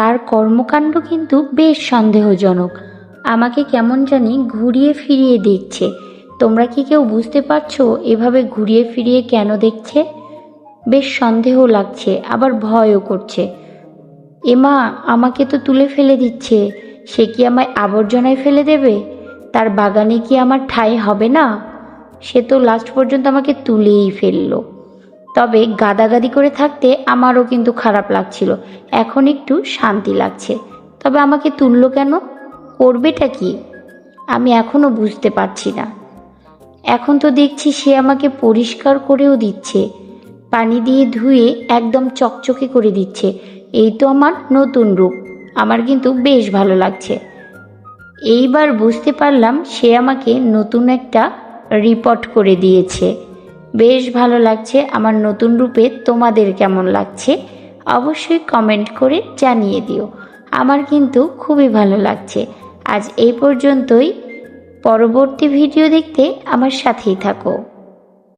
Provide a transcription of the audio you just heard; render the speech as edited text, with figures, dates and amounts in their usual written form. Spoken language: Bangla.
তার কর্মকাণ্ড কিন্তু বেশ সন্দেহজনক। আমাকে কেমন জানি ঘুরিয়ে ফিরিয়ে দেখছে। তোমরা কি কেউ বুঝতে পারছো এভাবে ঘুরিয়ে ফিরিয়ে কেন দেখছে? বেশ সন্দেহ লাগছে, আবার ভয়ও করছে। এমা, আমাকে তো তুলে ফেলে দিচ্ছে। সে কি আমায় আবর্জনায় ফেলে দেবে? তার বাগানে কি আমার ঠাঁই হবে না? সে তো লাস্ট পর্যন্ত আমাকে তুলেই ফেললো। তবে গাদাগাদি করে থাকতে আমারও কিন্তু খারাপ লাগছিল। এখন একটু শান্তি লাগছে। তবে আমাকে তুললো কেন? করবেটা কি? আমি এখনো বুঝতে পারছি না। এখন তো দেখছি সে আমাকে পরিষ্কার করেও দিচ্ছে, পানি দিয়ে ধুয়ে একদম চকচকে করে দিচ্ছে। এই তো আমার নতুন রূপ। আমার কিন্তু বেশ ভালো লাগছে। এইবার বুঝতে পারলাম সে আমাকে নতুন একটা রিপোর্ট করে দিয়েছে। বেশ ভালো লাগছে আমার নতুন রূপে। তোমাদের কেমন লাগছে অবশ্যই কমেন্ট করে জানিয়ে দিও। আমার কিন্তু খুবই ভালো লাগছে। আজ এই পর্যন্তই। পরবর্তী ভিডিও দেখতে আমার সাথেই থাকো।